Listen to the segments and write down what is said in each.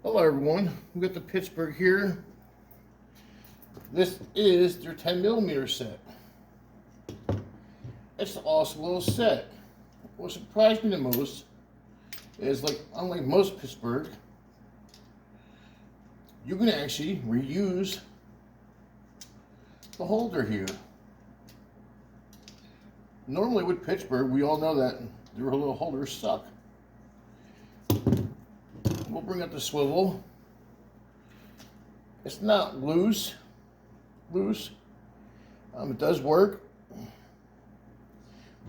Hello everyone, we got the Pittsburgh here. This is their 10mm set. It's an awesome little set. What surprised me the most is, like, unlike most Pittsburgh, you can actually reuse the holder here. Normally with Pittsburgh, we all know that their little holders suck. We'll bring up the swivel. It's not loose. It does work.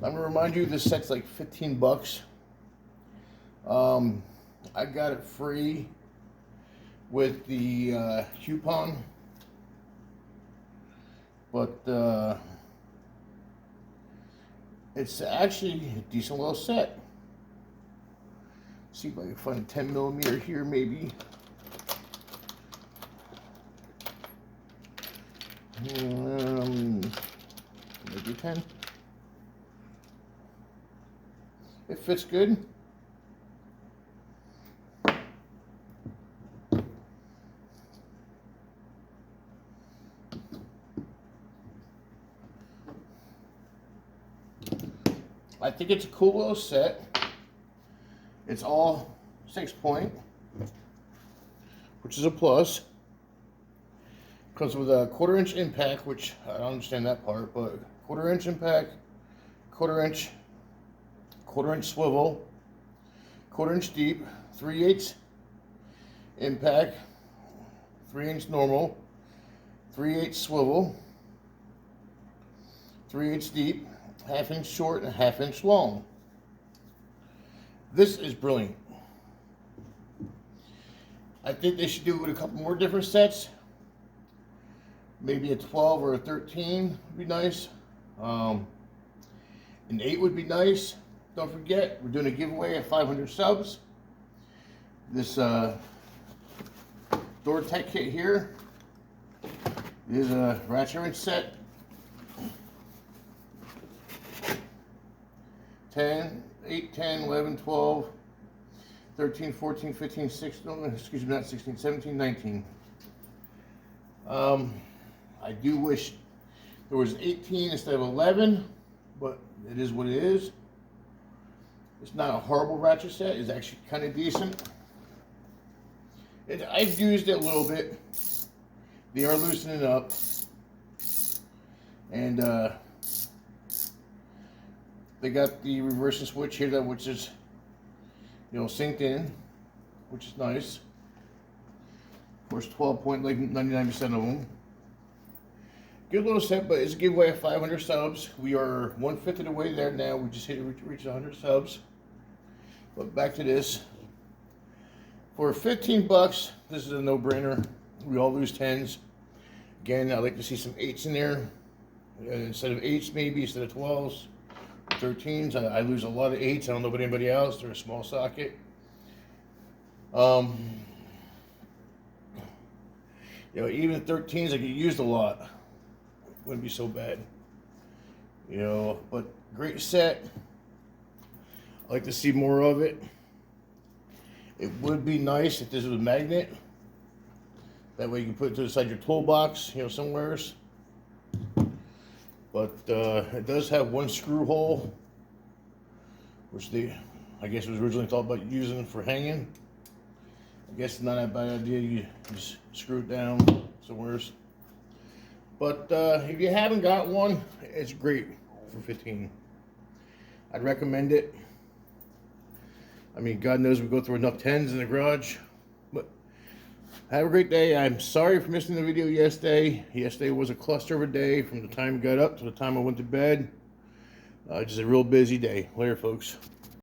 I'm gonna remind you, this set's like 15 bucks. I got it free with the coupon, but it's actually a decent little set. See if I can find a 10mm here, maybe. Maybe 10. It fits good. I think it's a cool little set. It's all 6-point, which is a plus. Comes with a 1/4-inch impact, which I don't understand that part, but 1/4-inch impact, 1/4-inch swivel, 1/4-inch deep, 3/8 impact, 3-inch normal, 3/8 swivel, 3/8 deep, 1/2-inch short, and 1/2-inch long. This is brilliant. I think they should do it with a couple more different sets. Maybe a 12 or a 13 would be nice. An 8 would be nice. Don't forget, we're doing a giveaway of 500 subs. This door tech kit here is a ratchet wrench set. 10, 8, 10, 11, 12, 13, 14, 15, 16, no, excuse me, not 16, 17, 19. I do wish there was 18 instead of 11, but it is what it is. It's not a horrible ratchet set. It's actually kind of decent. I've used it a little bit. They are loosening up. And they got the reversing switch here, which is, synced in, which is nice. Of course, 12-point, like 99% of them. Good little set, but it's a giveaway of 500 subs. We are 1/5 of the way there now. We just hit reach 100 subs. But back to this. For 15 bucks, this is a no-brainer. We all lose 10s. Again, I'd like to see some 8s in there. Instead of 8s, maybe, instead of 12s. 13s, I lose a lot of 8s. I don't know about anybody else. They're a small socket. Even 13s, I get used a lot. Wouldn't be so bad. But great set. I like to see more of it. It would be nice if this was a magnet. That way you can put it to the side of your toolbox, somewheres. But it does have one screw hole, which I guess was originally thought about using for hanging. I guess it's not a bad idea. You just screw it down somewheres. But if you haven't got one, it's great for 15. I'd recommend it. I mean, God knows we go through enough 10s in the garage. But have a great day. I'm sorry for missing the video yesterday. Yesterday was a cluster of a day from the time I got up to the time I went to bed. Just a real busy day. Later, folks.